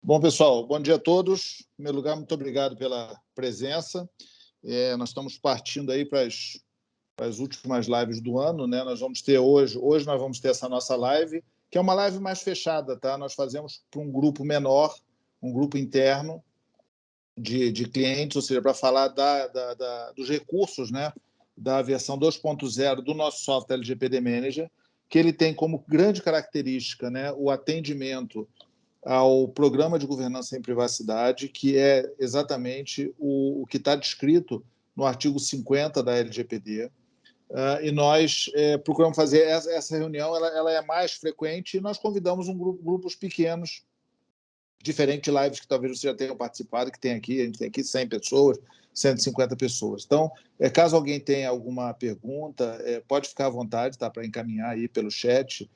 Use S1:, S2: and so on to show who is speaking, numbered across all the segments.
S1: Bom, pessoal, bom dia a todos. Em primeiro lugar, muito obrigado pela presença. Nós estamos partindo aí para as últimas lives do ano, né? Nós vamos ter hoje nós vamos ter essa nossa live, que é uma live mais fechada, tá? Nós fazemos para um grupo menor, um grupo interno de clientes, ou seja, para falar dos recursos, né? Da versão 2.0 do nosso software LGPD Manager, que ele tem como grande característica, né, o atendimento ao programa de governança em privacidade, que é exatamente o que está descrito no artigo 50 da LGPD. E nós procuramos fazer essa reunião, ela é mais frequente, e nós convidamos grupos pequenos, diferente de lives que talvez você já tenha participado, que tem aqui, a gente tem aqui 100 pessoas, 150 pessoas. Então, caso alguém tenha alguma pergunta, pode ficar à vontade, tá, para encaminhar aí pelo chat.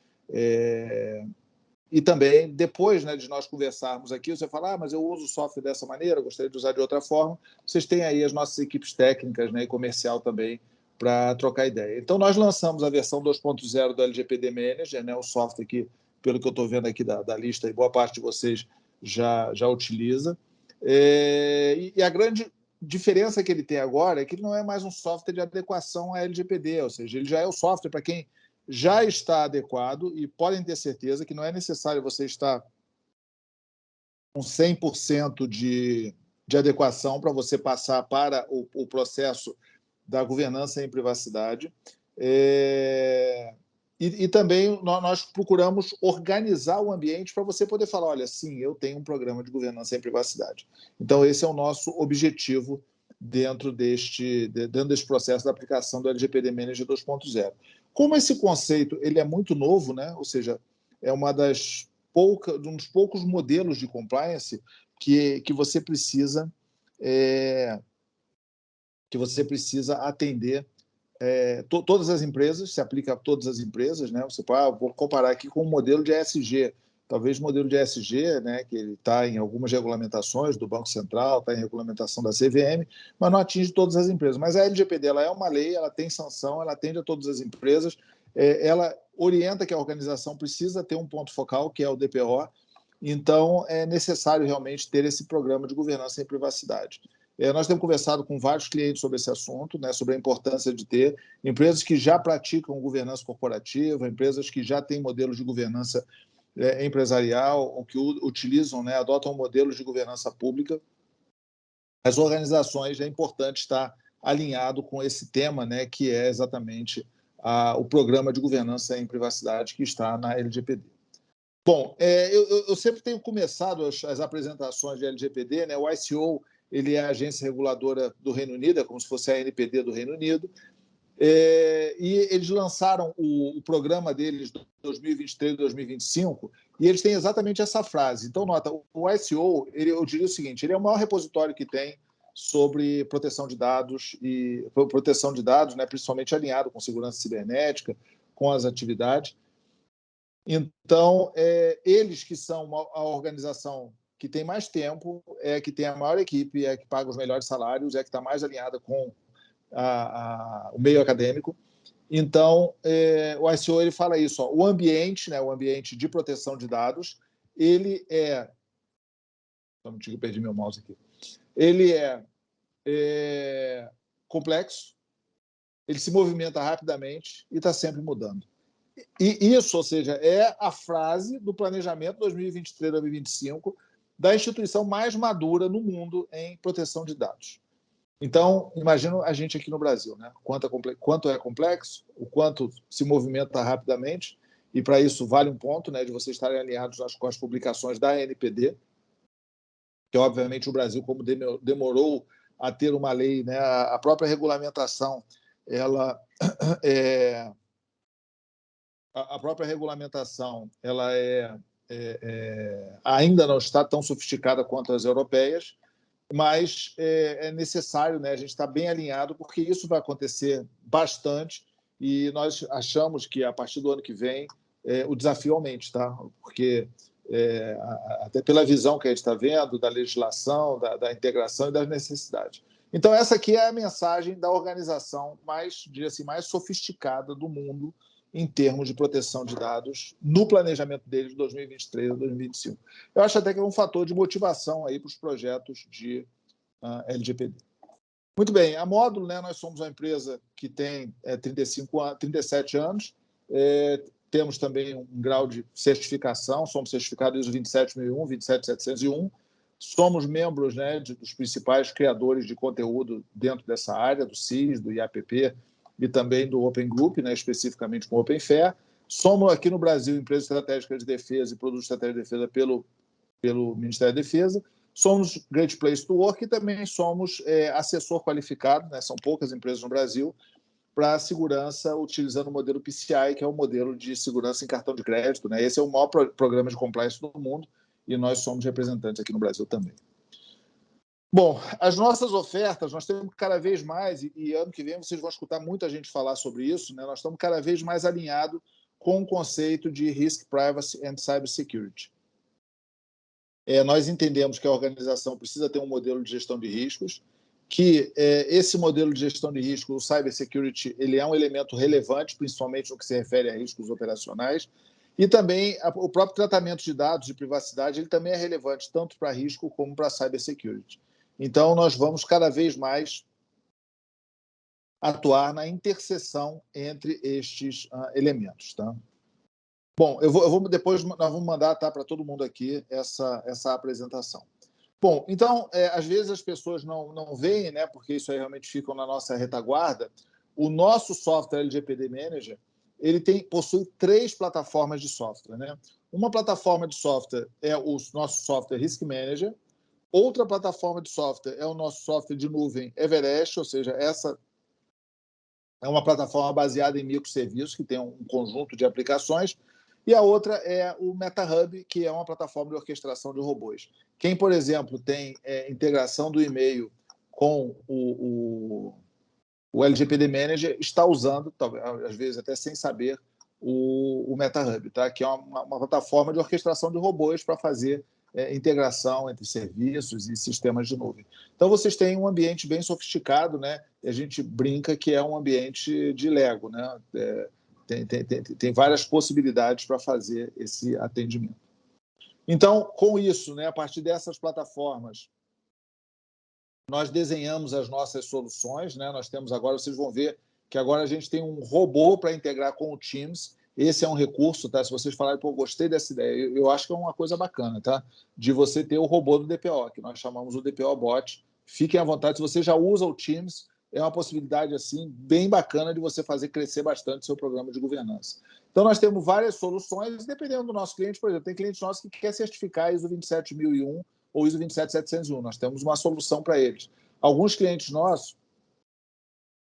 S1: E também, depois, né, de nós conversarmos aqui, você fala, mas eu uso o software dessa maneira, eu gostaria de usar de outra forma. Vocês têm aí as nossas equipes técnicas, né, e comercial também para trocar ideia. Então, nós lançamos a versão 2.0 do LGPD Manager, né, o software que, pelo que eu estou vendo aqui da lista, e boa parte de vocês já utiliza. E a grande diferença que ele tem agora é que ele não é mais um software de adequação à LGPD, ou seja, ele já é o software para quem já está adequado, e podem ter certeza que não é necessário você estar com 100% de adequação para você passar para o processo da governança em privacidade. E também nós procuramos organizar o ambiente para você poder falar, olha, sim, eu tenho um programa de governança em privacidade. Então, esse é o nosso objetivo dentro deste processo da aplicação do LGPD Manager 2.0. Como esse conceito ele é muito novo, né? Ou seja, é um dos poucos modelos de compliance que você precisa atender todas as empresas, se aplica a todas as empresas, né? Você pode, vou comparar aqui com o modelo de ESG. Talvez o modelo de ESG, né, que ele está em algumas regulamentações do Banco Central, está em regulamentação da CVM, mas não atinge todas as empresas. Mas a LGPD ela é uma lei, ela tem sanção, ela atende a todas as empresas, ela orienta que a organização precisa ter um ponto focal, que é o DPO, então é necessário realmente ter esse programa de governança em privacidade. Nós temos conversado com vários clientes sobre esse assunto, né, sobre a importância de ter empresas que já praticam governança corporativa, empresas que já têm modelos de governança empresarial ou que utilizam, né, adotam modelos de governança pública. As organizações é importante estar alinhado com esse tema, né, que é exatamente o programa de governança em privacidade que está na LGPD. Bom, eu sempre tenho começado as apresentações de LGPD, né, o ICO ele é a agência reguladora do Reino Unido, é como se fosse a ANPD do Reino Unido, e eles lançaram o programa deles de 2023 e 2025, e eles têm exatamente essa frase. Então, nota, o ICO, eu diria o seguinte, ele é o maior repositório que tem sobre proteção de dados, né, principalmente alinhado com segurança cibernética, com as atividades. Então, eles que são a organização que tem mais tempo, que tem a maior equipe, que paga os melhores salários, que está mais alinhada com o meio acadêmico. Então, o ICO ele fala isso, o ambiente, né, o ambiente de proteção de dados, ele é... Só um minutinho, eu perdi meu mouse aqui. Ele é complexo, ele se movimenta rapidamente e está sempre mudando. E isso, ou seja, é a frase do planejamento 2023-2025 da instituição mais madura no mundo em proteção de dados. Então, imagina a gente aqui no Brasil, né? Quanto é complexo, o quanto se movimenta rapidamente, e para isso vale um ponto, né, de vocês estarem alinhados com as publicações da ANPD, que obviamente o Brasil, como demorou a ter uma lei, né, a própria regulamentação, a própria regulamentação ainda não está tão sofisticada quanto as europeias, mas é necessário, né, a gente estar bem alinhado, porque isso vai acontecer bastante, e nós achamos que, a partir do ano que vem, o desafio aumente, tá? Porque, até pela visão que a gente está vendo, da legislação, da integração e das necessidades. Então, essa aqui é a mensagem da organização mais sofisticada do mundo em termos de proteção de dados no planejamento deles de 2023 a 2025. Eu acho até que é um fator de motivação aí para os projetos de LGPD. Muito bem, a Módulo, né, nós somos uma empresa que tem 37 anos, temos também um grau de certificação, somos certificados ISO 27001, 27701, somos membros, né, dos principais criadores de conteúdo dentro dessa área, do CIS, do IAPP e também do Open Group, né, especificamente com o Open Fair. Somos aqui no Brasil empresa estratégica de defesa e produto estratégico de defesa pelo Ministério da Defesa. Somos Great Place to Work e também somos assessor qualificado, né, são poucas empresas no Brasil, para a segurança utilizando o modelo PCI, que é o modelo de segurança em cartão de crédito, né? Esse é o maior programa de compliance do mundo e nós somos representantes aqui no Brasil também. Bom, as nossas ofertas, nós temos cada vez mais, e ano que vem vocês vão escutar muita gente falar sobre isso, né? Nós estamos cada vez mais alinhados com o conceito de Risk, Privacy and Cybersecurity. Nós entendemos que a organização precisa ter um modelo de gestão de riscos, que esse modelo de gestão de risco, o cybersecurity, ele é um elemento relevante, principalmente no que se refere a riscos operacionais, e também o próprio tratamento de dados de privacidade, ele também é relevante tanto para risco como para cybersecurity. Então, nós vamos cada vez mais atuar na interseção entre estes elementos, tá? Bom, depois nós vamos mandar, tá, para todo mundo aqui essa apresentação. Bom, então, às vezes as pessoas não veem, né, porque isso aí realmente fica na nossa retaguarda. O nosso software LGPD Manager, ele possui 3 plataformas de software, né? Uma plataforma de software é o nosso software Risk Manager, outra plataforma de software é o nosso software de nuvem Everest, ou seja, essa é uma plataforma baseada em microserviços, que tem um conjunto de aplicações, e a outra é o MetaHub, que é uma plataforma de orquestração de robôs. Quem, por exemplo, tem integração do e-mail com o LGPD Manager está usando, talvez, às vezes até sem saber, o MetaHub, tá? Que é uma plataforma de orquestração de robôs para fazer integração entre serviços e sistemas de nuvem. Então, vocês têm um ambiente bem sofisticado, né? E a gente brinca que é um ambiente de Lego, né? Tem várias possibilidades para fazer esse atendimento. Então, com isso, né, a partir dessas plataformas, nós desenhamos as nossas soluções, né? Nós temos agora, vocês vão ver que agora a gente tem um robô para integrar com o Teams. Esse é um recurso, tá? Se vocês falarem, pô, gostei dessa ideia, eu acho que é uma coisa bacana, tá? De você ter o robô do DPO, que nós chamamos o DPO Bot. Fiquem à vontade, se você já usa o Teams, é uma possibilidade assim bem bacana de você fazer crescer bastante o seu programa de governança. Então, nós temos várias soluções, dependendo do nosso cliente. Por exemplo, tem cliente nosso que quer certificar ISO 27001 ou ISO 27701. Nós temos uma solução para eles. Alguns clientes nossos,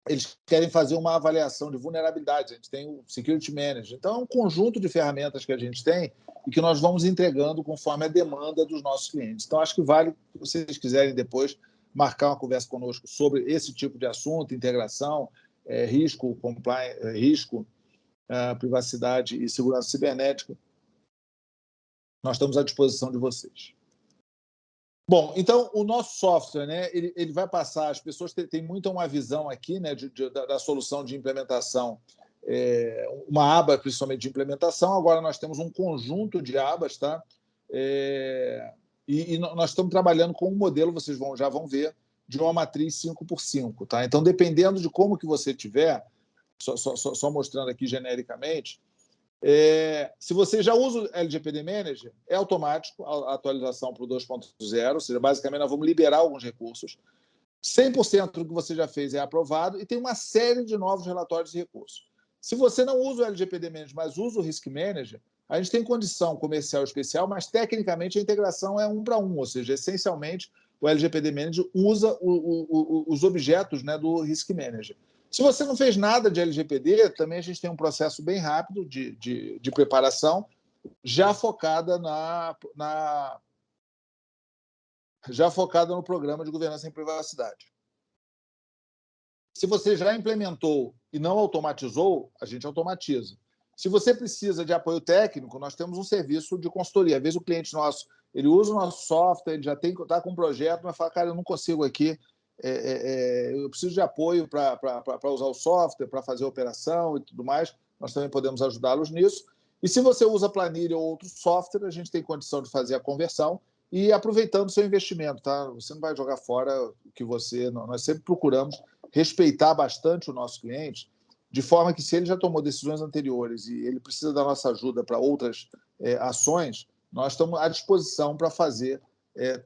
S1: eles querem fazer uma avaliação de vulnerabilidades. A gente tem o Security Manager. Então, é um conjunto de ferramentas que a gente tem e que nós vamos entregando conforme a demanda dos nossos clientes. Então, acho que vale, se vocês quiserem depois, marcar uma conversa conosco sobre esse tipo de assunto, integração, risco, compliance, risco, privacidade e segurança cibernética. Nós estamos à disposição de vocês. Bom, então, o nosso software, né, ele vai passar, as pessoas têm muito uma visão aqui, né, da solução de implementação, uma aba, principalmente, de implementação. Agora nós temos um conjunto de abas, tá? E nós estamos trabalhando com um modelo, vocês já vão ver, de uma matriz 5x5. Tá? Então, dependendo de como que você tiver, só mostrando aqui genericamente, se você já usa o LGPD Manager, é automático a atualização para o 2.0, ou seja, basicamente nós vamos liberar alguns recursos. 100% do que você já fez é aprovado e tem uma série de novos relatórios e recursos. Se você não usa o LGPD Manager, mas usa o Risk Manager, a gente tem condição comercial especial, mas tecnicamente a integração é 1 para 1, ou seja, essencialmente o LGPD Manager usa os objetos, né, do Risk Manager. Se você não fez nada de LGPD, também a gente tem um processo bem rápido de preparação, já focada no programa de governança em privacidade. Se você já implementou e não automatizou, a gente automatiza. Se você precisa de apoio técnico, nós temos um serviço de consultoria. Às vezes o cliente nosso, ele usa o nosso software, ele já está com um projeto, mas fala, cara, eu não consigo aqui eu preciso de apoio para usar o software, para fazer a operação e tudo mais, nós também podemos ajudá-los nisso. E se você usa planilha ou outro software, a gente tem condição de fazer a conversão e aproveitando o seu investimento, tá? Você não vai jogar fora o que você... Nós sempre procuramos respeitar bastante o nosso cliente, de forma que, se ele já tomou decisões anteriores e ele precisa da nossa ajuda para outras ações, nós estamos à disposição para fazer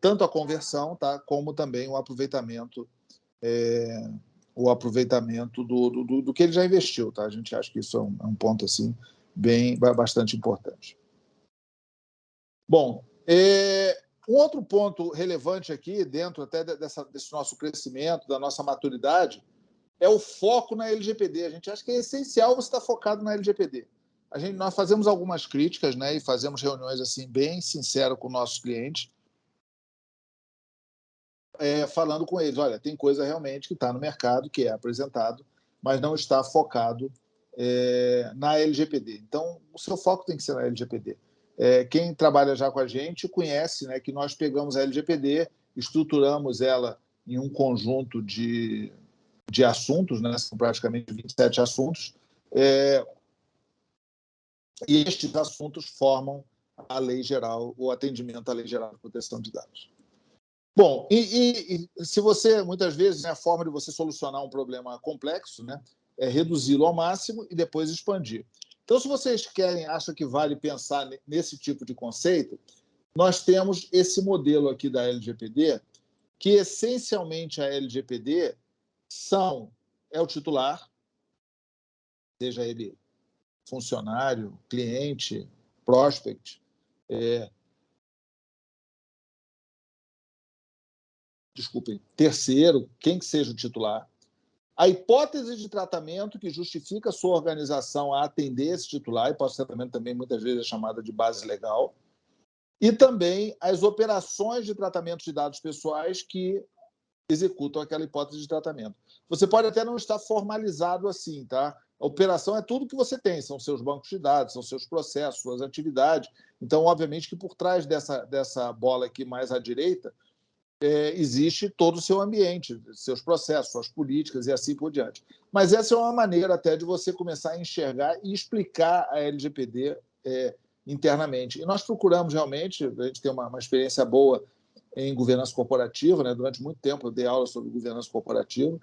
S1: tanto a conversão, tá, como também o aproveitamento do que ele já investiu. Tá? A gente acha que isso é um ponto assim, bastante importante. Bom, um outro ponto relevante aqui, dentro até desse nosso crescimento, da nossa maturidade, é o foco na LGPD. A gente acha que é essencial você estar focado na LGPD. Nós fazemos algumas críticas, né, e fazemos reuniões assim, bem sinceras com nossos clientes, falando com eles, olha, tem coisa realmente que está no mercado, que é apresentado, mas não está focado na LGPD. Então, o seu foco tem que ser na LGPD. Quem trabalha já com a gente conhece, né, que nós pegamos a LGPD, estruturamos ela em um conjunto de assuntos, né, são praticamente 27 assuntos, e estes assuntos formam a lei geral, o atendimento à lei geral de proteção de dados. Bom, e se você, muitas vezes, né, a forma de você solucionar um problema complexo, né, é reduzi-lo ao máximo e depois expandir. Então, se vocês acham que vale pensar nesse tipo de conceito, nós temos esse modelo aqui da LGPD, que essencialmente a LGPD é o titular, seja ele funcionário, cliente, prospect, terceiro, quem que seja o titular, a hipótese de tratamento que justifica a sua organização a atender esse titular, e tratamento também muitas vezes é chamada de base legal, e também as operações de tratamento de dados pessoais que executam aquela hipótese de tratamento. Você pode até não estar formalizado assim, tá? A operação é tudo que você tem, são seus bancos de dados, são seus processos, suas atividades. Então, obviamente que por trás dessa bola aqui mais à direita, existe todo o seu ambiente, seus processos, suas políticas e assim por diante. Mas essa é uma maneira até de você começar a enxergar e explicar a LGPD internamente. E nós procuramos realmente, a gente tem uma experiência boa em governança corporativa, né? Durante muito tempo eu dei aula sobre governança corporativa,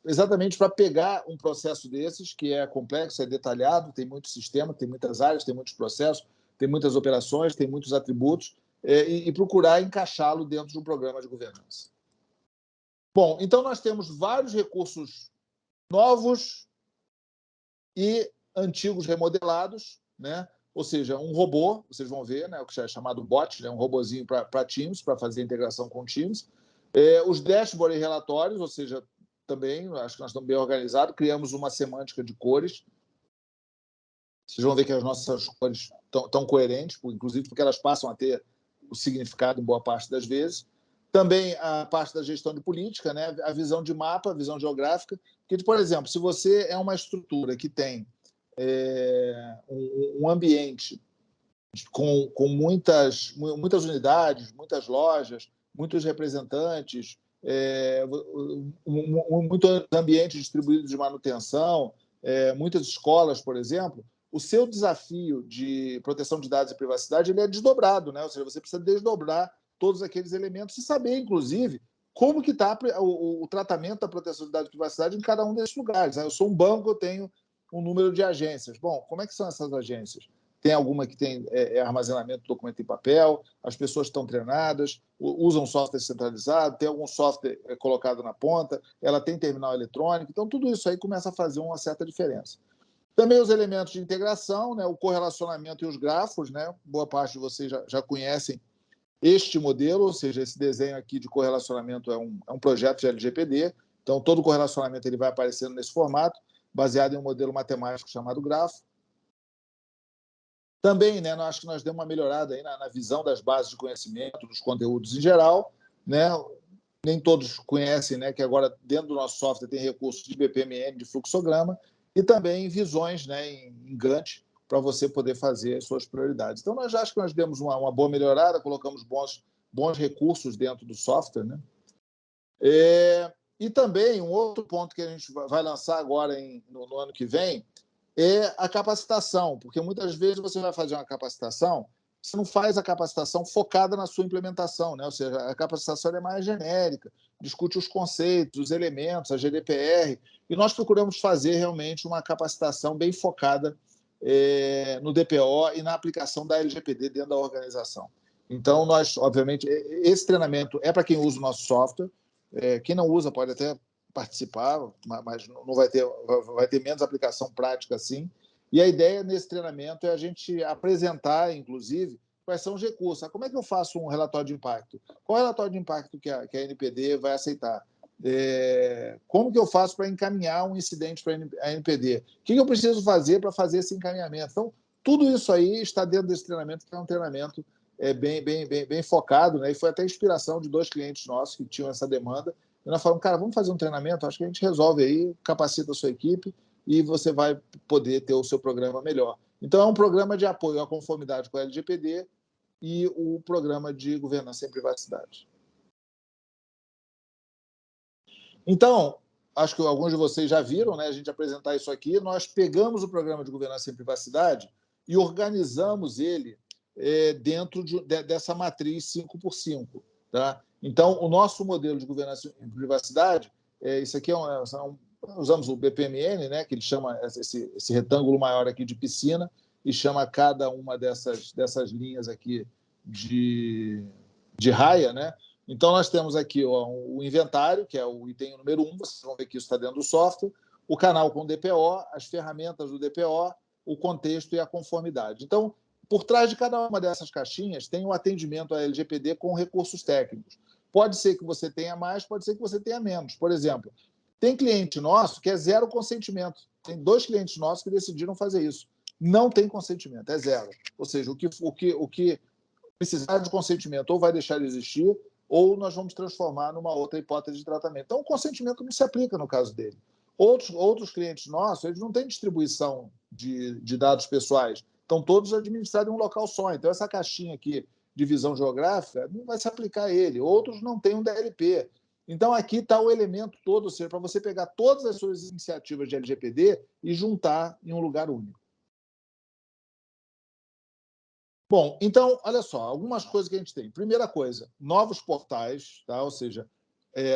S1: exatamente para pegar um processo desses, que é complexo, é detalhado, tem muito sistema, tem muitas áreas, tem muitos processos, tem muitas operações, tem muitos atributos, e procurar encaixá-lo dentro de um programa de governança. Bom, então nós temos vários recursos novos e antigos remodelados, né? Ou seja, um robô, vocês vão ver, né, o que é chamado bot, né, um robozinho para Teams, para fazer a integração com Teams. Os dashboards e relatórios, ou seja, também, acho que nós estamos bem organizados, criamos uma semântica de cores. Vocês vão ver que as nossas cores estão coerentes, inclusive porque elas passam a ter o significado em boa parte das vezes. Também a parte da gestão de política, né? A visão de mapa, a visão geográfica. Porque, por exemplo, se você é uma estrutura que tem um ambiente com muitas unidades, muitas lojas, muitos representantes, muitos ambientes distribuídos de manutenção, muitas escolas, por exemplo, o seu desafio de proteção de dados e privacidade ele é desdobrado, né? Ou seja, você precisa desdobrar todos aqueles elementos e saber, inclusive, como que está o tratamento da proteção de dados e privacidade em cada um desses lugares. Eu sou um banco, eu tenho um número de agências. Bom, como é que são essas agências? Tem alguma que tem armazenamento de documento em papel, as pessoas estão treinadas, usam software centralizado, tem algum software colocado na ponta, ela tem terminal eletrônico, então tudo isso aí começa a fazer uma certa diferença. Também os elementos de integração, né, o correlacionamento e os grafos, né, boa parte de vocês já conhecem este modelo, ou seja, esse desenho aqui de correlacionamento é um projeto de LGPD, então todo correlacionamento ele vai aparecendo nesse formato, baseado em um modelo matemático chamado grafo. Também, né, acho que nós demos uma melhorada aí na visão das bases de conhecimento, dos conteúdos em geral, né? Nem todos conhecem, né, que agora dentro do nosso software tem recursos de BPMN, de fluxograma, e também visões, né, em Gantt, para você poder fazer as suas prioridades. Então, nós acho que nós demos uma boa melhorada, colocamos bons recursos dentro do software, né? E também um outro ponto que a gente vai lançar agora no ano que vem é a capacitação, porque muitas vezes você vai fazer uma capacitação, você não faz a capacitação focada na sua implementação, né? Ou seja, a capacitação é mais genérica, discute os conceitos, os elementos, a GDPR, e nós procuramos fazer realmente uma capacitação bem focada no DPO e na aplicação da LGPD dentro da organização. Então, nós, obviamente, esse treinamento é para quem usa o nosso software, quem não usa pode até participar, mas não vai ter menos aplicação prática assim. E a ideia nesse treinamento é a gente apresentar, inclusive, quais são os recursos. Como é que eu faço um relatório de impacto? Qual é o relatório de impacto que a NPD vai aceitar? Como que eu faço para encaminhar um incidente para a NPD? O que eu preciso fazer para fazer esse encaminhamento? Então, tudo isso aí está dentro desse treinamento, que é um treinamento bem focado, né? E foi até inspiração de 2 clientes nossos que tinham essa demanda. E nós falamos, cara, vamos fazer um treinamento, acho que a gente resolve aí, capacita a sua equipe e você vai poder ter o seu programa melhor. Então, é um programa de apoio à conformidade com a LGPD e o programa de governança em privacidade. Então, acho que alguns de vocês já viram, né, a gente apresentar isso aqui. Nós pegamos o programa de governança em privacidade e organizamos ele dentro dessa matriz 5x5. Tá? Então, o nosso modelo de governança em privacidade, isso aqui usamos o BPMN, né, que ele chama esse retângulo maior aqui de piscina, e chama cada uma dessas linhas aqui de raia, né? Então, nós temos aqui o inventário, que é o item número 1, vocês vão ver que isso está dentro do software, o canal com DPO, as ferramentas do DPO, o contexto e a conformidade. Então, por trás de cada uma dessas caixinhas tem o atendimento à LGPD com recursos técnicos. Pode ser que você tenha mais, pode ser que você tenha menos. Por exemplo, tem cliente nosso que é 0 consentimento. Tem 2 clientes nossos que decidiram fazer isso. Não tem consentimento, é 0. Ou seja, o que precisar de consentimento ou vai deixar de existir, ou nós vamos transformar numa outra hipótese de tratamento. Então, o consentimento não se aplica no caso dele. Outros clientes nossos, eles não têm distribuição de dados pessoais, estão todos administrados em um local só. Então, essa caixinha aqui de visão geográfica não vai se aplicar a ele. Outros não têm um DLP. Então, aqui está o elemento todo, ou seja, para você pegar todas as suas iniciativas de LGPD e juntar em um lugar único. Bom, então, olha só, algumas coisas que a gente tem. Primeira coisa, novos portais, tá? Ou seja,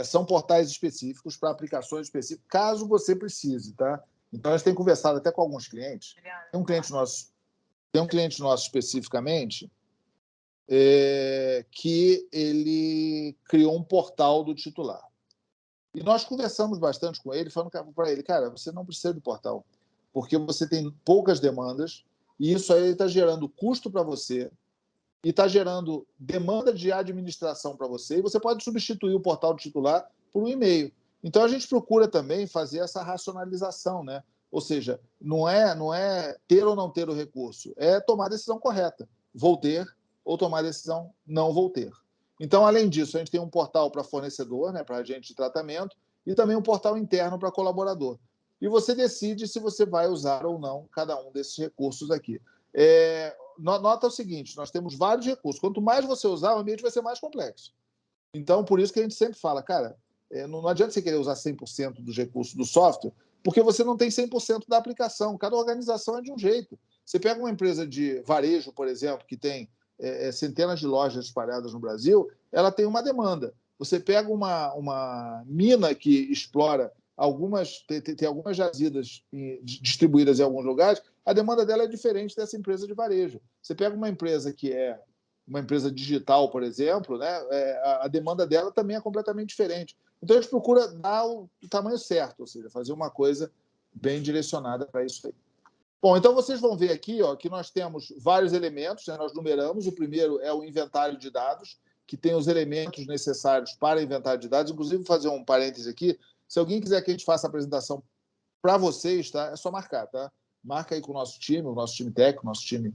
S1: são portais específicos para aplicações específicas, caso você precise. Tá? Então, a gente tem conversado até com alguns clientes. Tem um cliente nosso especificamente que ele criou um portal do titular. E nós conversamos bastante com ele, falando para ele, cara, você não precisa do portal, porque você tem poucas demandas e isso aí está gerando custo para você e está gerando demanda de administração para você, e você pode substituir o portal do titular por um e-mail. Então, a gente procura também fazer essa racionalização, né? Ou seja, não é ter ou não ter o recurso, é tomar a decisão correta. Vou ter ou tomar a decisão não vou ter. Então, além disso, a gente tem um portal para fornecedor, né, para agente de tratamento, e também um portal interno para colaborador. E você decide se você vai usar ou não cada um desses recursos aqui. Nota o seguinte, nós temos vários recursos. Quanto mais você usar, o ambiente vai ser mais complexo. Então, por isso que a gente sempre fala, cara, não adianta você querer usar 100% dos recursos do software, porque você não tem 100% da aplicação. Cada organização é de um jeito. Você pega uma empresa de varejo, por exemplo, que tem centenas de lojas espalhadas no Brasil, ela tem uma demanda. Você pega uma mina que explora tem algumas jazidas distribuídas em alguns lugares, a demanda dela é diferente dessa empresa de varejo. Você pega uma empresa que é uma empresa digital, por exemplo, né, a demanda dela também é completamente diferente. Então, a gente procura dar o tamanho certo, ou seja, fazer uma coisa bem direcionada para isso aí. Bom, então vocês vão ver aqui que nós temos vários elementos, né, nós numeramos. O primeiro é o inventário de dados, que tem os elementos necessários para inventário de dados. Inclusive, vou fazer um parêntese aqui. Se alguém quiser que a gente faça a apresentação para vocês, tá? É só marcar, tá? Marca aí com o nosso time técnico, nosso time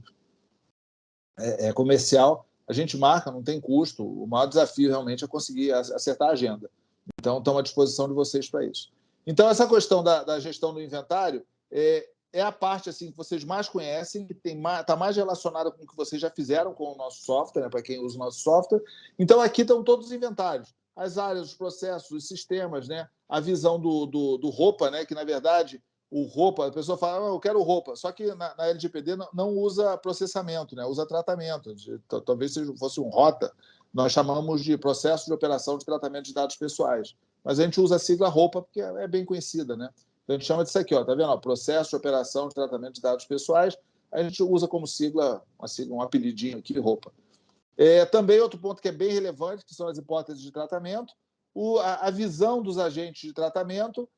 S1: comercial. A gente marca, não tem custo. O maior desafio realmente é conseguir acertar a agenda. Então, estamos à disposição de vocês para isso. Então, essa questão da gestão do inventário é a parte assim, que vocês mais conhecem, que está mais relacionada com o que vocês já fizeram com o nosso software, né, para quem usa o nosso software. Então, aqui estão todos os inventários. as áreas, os processos, os sistemas, né? A visão do ROPA, né? Que, na verdade, o ROPA, a pessoa fala, eu quero ROPA, só que na LGPD não usa processamento, né? Usa tratamento. Talvez fosse um ROTA, nós chamamos de processo de operação de tratamento de dados pessoais. Mas a gente usa a sigla ROPA porque é bem conhecida, né? Então, a gente chama disso aqui, ó, tá vendo? Ó, processo de operação de tratamento de dados pessoais, a gente usa como sigla, um apelidinho aqui, ROPA. Também outro ponto que é bem relevante, que são as hipóteses de tratamento, a visão dos agentes de tratamento,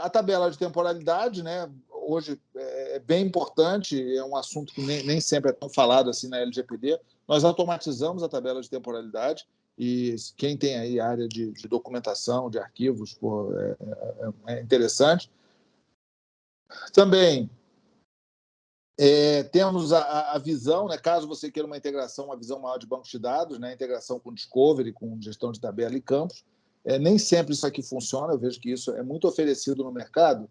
S1: a tabela de temporalidade, né? Hoje é bem importante, é um assunto que nem sempre é tão falado assim na LGPD. Nós automatizamos a tabela de temporalidade e quem tem aí área de documentação, de arquivos, é interessante. Também temos a visão, né, caso você queira uma integração, uma visão maior de bancos de dados, né, integração com Discovery, com gestão de tabela e campos. Nem sempre isso aqui funciona, eu vejo que isso é muito oferecido no mercado,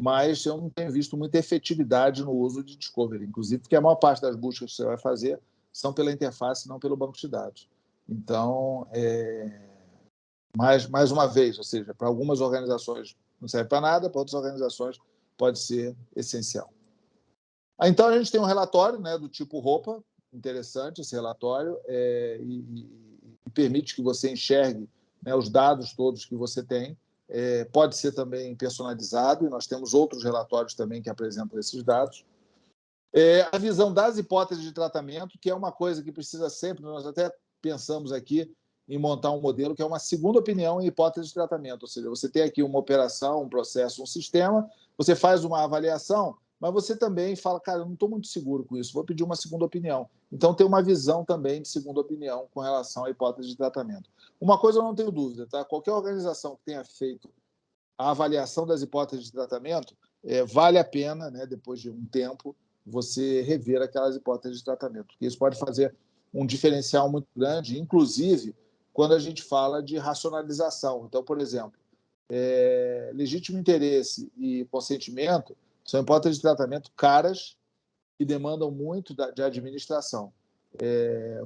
S1: mas eu não tenho visto muita efetividade no uso de Discovery, inclusive porque a maior parte das buscas que você vai fazer são pela interface, não pelo banco de dados. Então, mais uma vez, ou seja, para algumas organizações não serve para nada, para outras organizações pode ser essencial. Então, a gente tem um relatório, né, do tipo ROPA, interessante esse relatório, e permite que você enxergue, né, os dados todos que você tem. Pode ser também personalizado, e nós temos outros relatórios também que apresentam esses dados. A visão das hipóteses de tratamento, que é uma coisa que precisa sempre, nós até pensamos aqui em montar um modelo que é uma segunda opinião em hipótese de tratamento, ou seja, você tem aqui uma operação, um processo, um sistema, você faz uma avaliação, mas você também fala, cara, eu não estou muito seguro com isso, vou pedir uma segunda opinião. Então, tem uma visão também de segunda opinião com relação à hipótese de tratamento. Uma coisa eu não tenho dúvida, tá? Qualquer organização que tenha feito a avaliação das hipóteses de tratamento, vale a pena, né, depois de um tempo, você rever aquelas hipóteses de tratamento, porque isso pode fazer um diferencial muito grande, inclusive quando a gente fala de racionalização. Então, por exemplo, legítimo interesse e consentimento são hipóteses de tratamento caras e demandam muito de administração.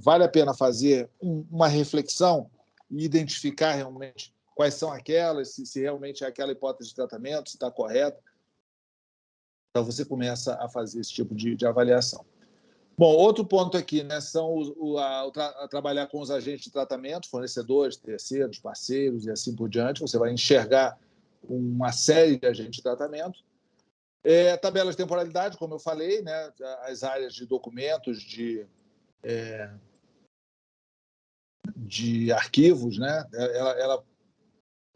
S1: Vale a pena fazer uma reflexão e identificar realmente quais são aquelas, se realmente é aquela hipótese de tratamento, se está correta. Então, você começa a fazer esse tipo de avaliação. Bom, outro ponto aqui, né, são trabalhar com os agentes de tratamento, fornecedores, terceiros, parceiros e assim por diante. Você vai enxergar uma série de agentes de tratamento. Tabelas de temporalidade, como eu falei, né, as áreas de documentos, de arquivos, né,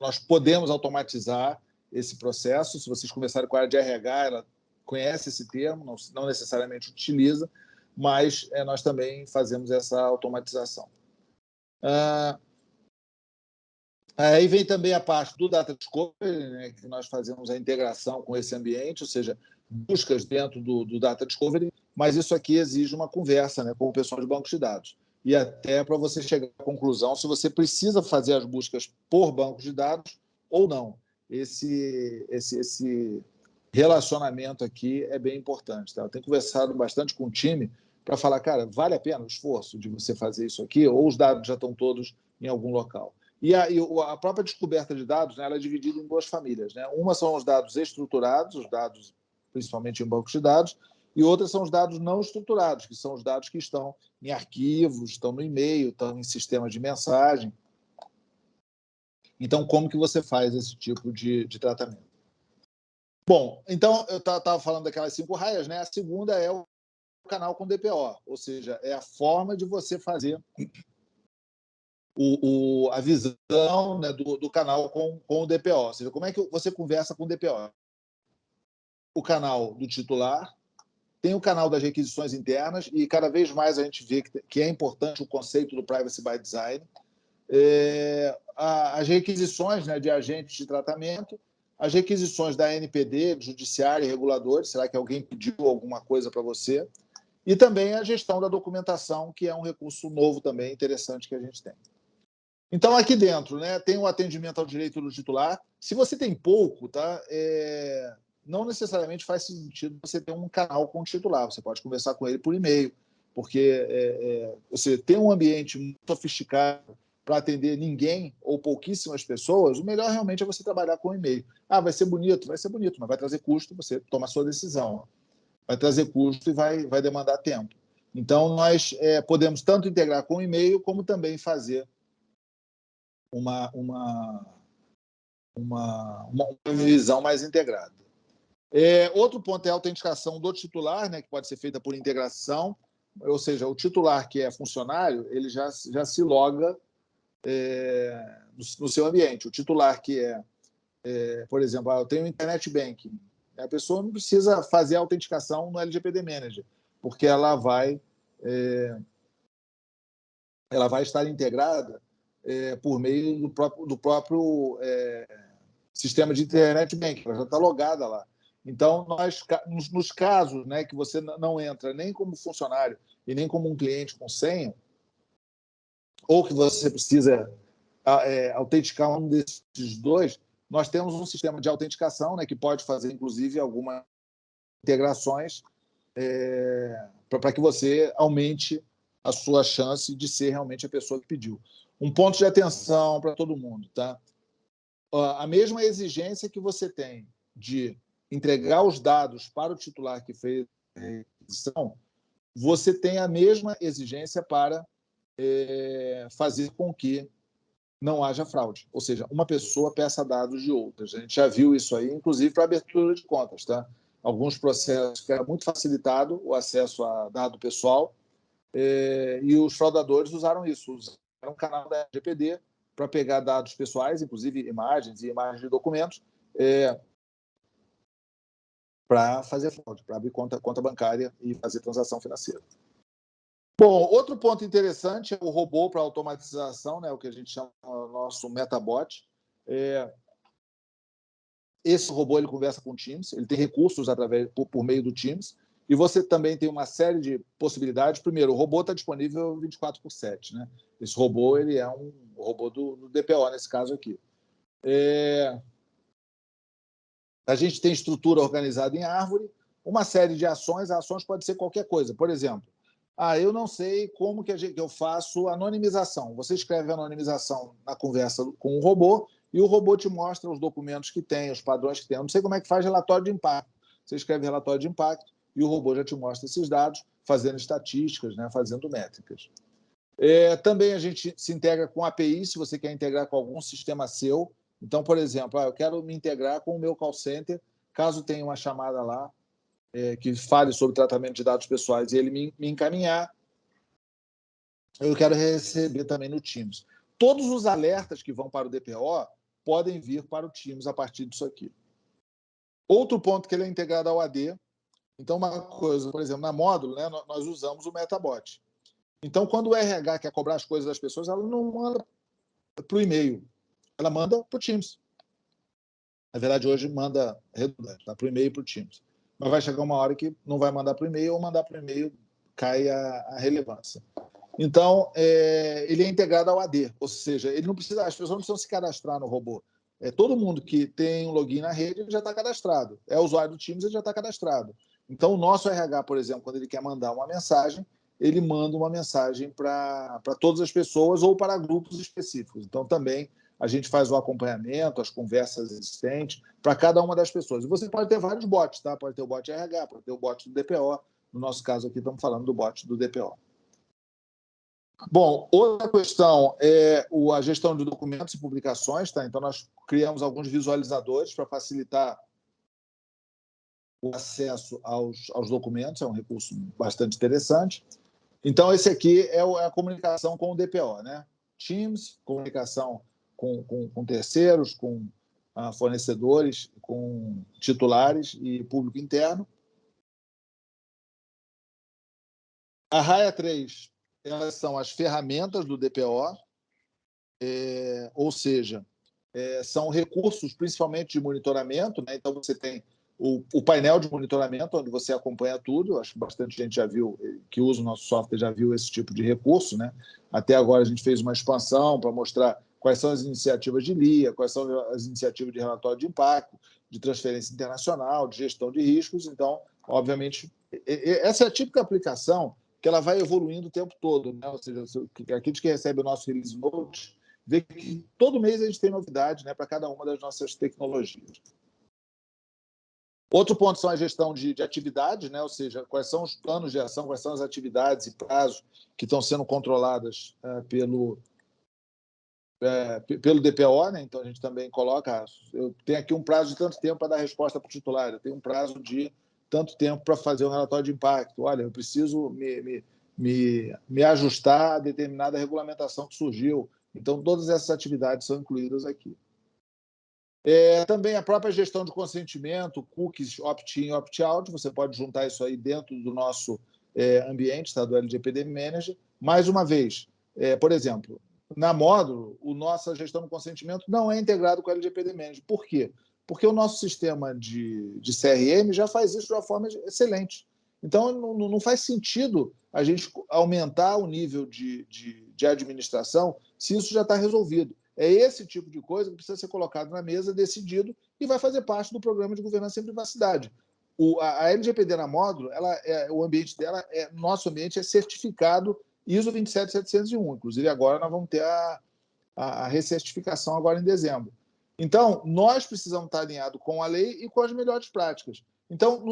S1: nós podemos automatizar esse processo. Se vocês começarem com a área de RH, ela conhece esse termo, não necessariamente utiliza, mas nós também fazemos essa automatização. Aí vem também a parte do Data Discovery, né, que nós fazemos a integração com esse ambiente, ou seja, buscas dentro do Data Discovery, mas isso aqui exige uma conversa, né, com o pessoal de bancos de dados. E até para você chegar à conclusão se você precisa fazer as buscas por bancos de dados ou não. Esse relacionamento aqui é bem importante. Tá? Eu tenho conversado bastante com o time para falar, cara, vale a pena o esforço de você fazer isso aqui, ou os dados já estão todos em algum local? E a própria descoberta de dados, né, ela é dividida em duas famílias. Né? Uma são os dados estruturados, os dados principalmente em bancos de dados, e outras são os dados não estruturados, que são os dados que estão em arquivos, estão no e-mail, estão em sistemas de mensagem. Então, como que você faz esse tipo de tratamento? Bom, então, eu estava falando daquelas 5 raias, né? A segunda é o canal com DPO, ou seja, é a forma de você fazer a visão, né, do canal com o DPO. Ou seja, como é que você conversa com o DPO? O canal do titular, tem o canal das requisições internas, e cada vez mais a gente vê que é importante o conceito do Privacy by Design. As requisições, né, de agentes de tratamento, as requisições da ANPD, judiciário e reguladores, será que alguém pediu alguma coisa para você? E também a gestão da documentação, que é um recurso novo também, interessante que a gente tem. Então, aqui dentro, né, tem o atendimento ao direito do titular. Se você tem pouco, tá, não necessariamente faz sentido você ter um canal com o titular. Você pode conversar com ele por e-mail, porque você tem um ambiente muito sofisticado para atender ninguém ou pouquíssimas pessoas, o melhor realmente é você trabalhar com e-mail. Ah, vai ser bonito, mas vai trazer custo, você toma a sua decisão. Vai trazer custo e vai demandar tempo. Então, nós podemos tanto integrar com e-mail, como também fazer uma visão mais integrada. Outro ponto é a autenticação do titular, né, que pode ser feita por integração, ou seja, o titular que é funcionário, ele já se loga no seu ambiente. O titular que por exemplo, eu tenho Internet Banking, a pessoa não precisa fazer a autenticação no LGPD Manager, porque ela vai estar integrada por meio do próprio sistema de Internet Banking, ela já está logada lá. Então, nos casos, né, que você não entra nem como funcionário e nem como um cliente com senha, ou que você precisa autenticar um desses dois, nós temos um sistema de autenticação, né, que pode fazer, inclusive, algumas integrações para que você aumente a sua chance de ser realmente a pessoa que pediu. Um ponto de atenção para todo mundo, tá? A mesma exigência que você tem de entregar os dados para o titular que fez a requisição, você tem a mesma exigência para fazer com que não haja fraude. Ou seja, uma pessoa peça dados de outras. A gente já viu isso aí, inclusive para abertura de contas, tá? Alguns processos que era muito facilitado o acesso a dado pessoal e os fraudadores usaram isso, usaram um canal da LGPD para pegar dados pessoais, inclusive imagens e imagens de documentos, para fazer fraude, para abrir conta bancária e fazer transação financeira. Bom, outro ponto interessante é o robô para automatização, né, o que a gente chama o nosso Metabot. Esse robô ele conversa com o Teams, ele tem recursos por meio do Teams, e você também tem uma série de possibilidades. Primeiro, o robô está disponível 24/7. Né? Esse robô ele é um robô do DPO, nesse caso aqui. A gente tem estrutura organizada em árvore, uma série de ações. A ações pode ser qualquer coisa. Por exemplo, eu não sei como que eu faço anonimização. Você escreve anonimização na conversa com o robô e o robô te mostra os documentos que tem, os padrões que tem. Eu não sei como é que faz relatório de impacto. Você escreve relatório de impacto e o robô já te mostra esses dados, fazendo estatísticas, né, fazendo métricas. Também a gente se integra com API, se você quer integrar com algum sistema seu. Então, por exemplo, eu quero me integrar com o meu call center, caso tenha uma chamada lá que fale sobre tratamento de dados pessoais e ele me encaminhar, eu quero receber também no Teams. Todos os alertas que vão para o DPO podem vir para o Teams a partir disso aqui. Outro ponto que ele é integrado ao AD. Então, uma coisa, por exemplo, na módulo, né, nós usamos o Metabot. Então, quando o RH quer cobrar as coisas das pessoas, ela não manda para o e-mail, ela manda para o Teams. Na verdade, hoje manda redundante, tá? Para o e-mail e para o Teams. Mas vai chegar uma hora que não vai mandar para o e-mail, ou mandar para o e-mail cai a relevância. Então, ele é integrado ao AD, ou seja, as pessoas não precisam se cadastrar no robô. Todo mundo que tem um login na rede já está cadastrado. É usuário do Teams, ele já está cadastrado. Então, o nosso RH, por exemplo, quando ele quer mandar uma mensagem, ele manda uma mensagem para todas as pessoas ou para grupos específicos. Então, também a gente faz o acompanhamento, as conversas existentes para cada uma das pessoas. E você pode ter vários bots, tá? Pode ter o bot RH, pode ter o bot do DPO. No nosso caso aqui, estamos falando do bot do DPO. Bom, outra questão é a gestão de documentos e publicações, tá? Então, nós criamos alguns visualizadores para facilitar o acesso aos documentos, é um recurso bastante interessante. Então, esse aqui é a comunicação com o DPO, né? Teams, comunicação com terceiros, com fornecedores, com titulares e público interno. A Raia 3, elas são as ferramentas do DPO, ou seja, são recursos principalmente de monitoramento, né? Então, você tem o painel de monitoramento, onde você acompanha tudo. Acho que bastante gente já viu, que usa o nosso software, já viu esse tipo de recurso, né? Até agora a gente fez uma expansão para mostrar quais são as iniciativas de LIA, quais são as iniciativas de relatório de impacto, de transferência internacional, de gestão de riscos. Então, obviamente, essa é a típica aplicação que ela vai evoluindo o tempo todo, né? Ou seja, aqueles que recebem o nosso Release Note, ver que todo mês a gente tem novidade, né, para cada uma das nossas tecnologias. Outro ponto são a gestão de atividades, né? Ou seja, quais são os planos de ação, quais são as atividades e prazos que estão sendo controladas pelo DPO, né? Então a gente também coloca, eu tenho aqui um prazo de tanto tempo para dar resposta para o titular, eu tenho um prazo de tanto tempo para fazer um relatório de impacto. Olha, eu preciso me ajustar a determinada regulamentação que surgiu. Então, todas essas atividades são incluídas aqui. Também a própria gestão de consentimento, cookies, opt-in, opt-out, você pode juntar isso aí dentro do nosso ambiente, tá? Do LGPD Manager. Mais uma vez, por exemplo, na Módulo, a nossa gestão de consentimento não é integrado com o LGPD Manager. Por quê? Porque o nosso sistema de CRM já faz isso de uma forma excelente. Então, não faz sentido a gente aumentar o nível de administração se isso já está resolvido. É esse tipo de coisa que precisa ser colocado na mesa, decidido, e vai fazer parte do programa de governança em privacidade. A LGPD na Módulo, o ambiente dela, nosso ambiente é certificado ISO 27701. Inclusive, agora nós vamos ter a recertificação agora em dezembro. Então, nós precisamos estar alinhados com a lei e com as melhores práticas. Então,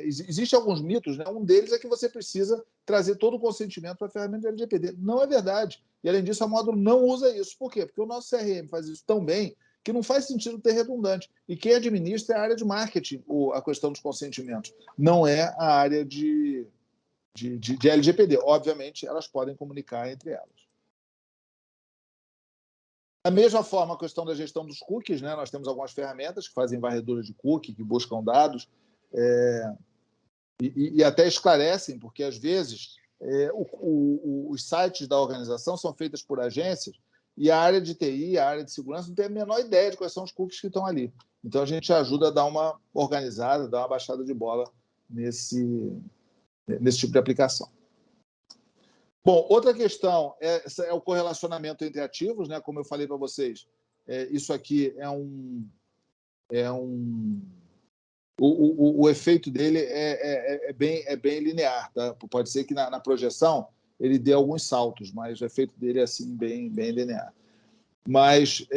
S1: existem alguns mitos, né? Um deles é que você precisa trazer todo o consentimento para a ferramenta de LGPD. Não é verdade. E, além disso, a Módulo não usa isso. Por quê? Porque o nosso CRM faz isso tão bem que não faz sentido ter redundante. E quem administra é a área de marketing, a questão dos consentimentos. Não é a área de LGPD. Obviamente, elas podem comunicar entre elas. Da mesma forma, a questão da gestão dos cookies, né? Nós temos algumas ferramentas que fazem varredura de cookie, que buscam dados e até esclarecem, porque, às vezes, os sites da organização são feitos por agências e a área de TI, a área de segurança, não tem a menor ideia de quais são os cookies que estão ali. Então, a gente ajuda a dar uma organizada, dar uma baixada de bola nesse tipo de aplicação. Bom, outra questão é o correlacionamento entre ativos, né? Como eu falei para vocês, isso aqui o efeito dele é bem linear, tá? Pode ser que na projeção ele dê alguns saltos, mas o efeito dele é assim bem linear. Mas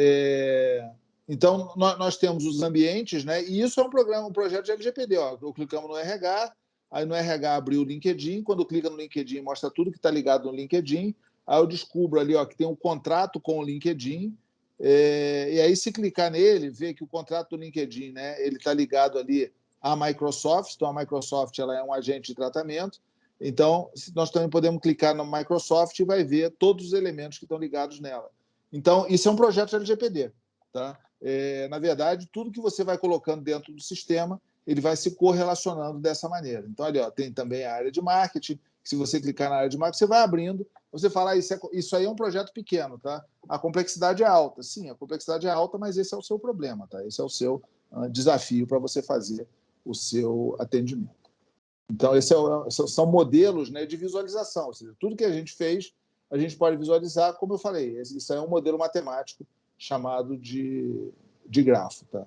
S1: então nós temos os ambientes, né? E isso é um projeto de LGPD. Ó. Clicamos no RH. Aí no RH abriu o LinkedIn, quando clica no LinkedIn mostra tudo que está ligado no LinkedIn, aí eu descubro ali que tem um contrato com o LinkedIn, e aí se clicar nele, vê que o contrato do LinkedIn, né, ele está ligado ali à Microsoft, então a Microsoft ela é um agente de tratamento, então nós também podemos clicar na Microsoft e vai ver todos os elementos que estão ligados nela. Então isso é um projeto de LGPD. Tá? Na verdade, tudo que você vai colocando dentro do sistema, ele vai se correlacionando dessa maneira. Então, ali, tem também a área de marketing. Se você clicar na área de marketing, você vai abrindo, você fala, isso aí é um projeto pequeno, tá? A complexidade é alta. Sim, a complexidade é alta, mas esse é o seu problema, tá? Esse é o seu desafio para você fazer o seu atendimento. Então, são modelos, né, de visualização. Ou seja, tudo que a gente fez, a gente pode visualizar, como eu falei, isso é um modelo matemático chamado de grafo, tá?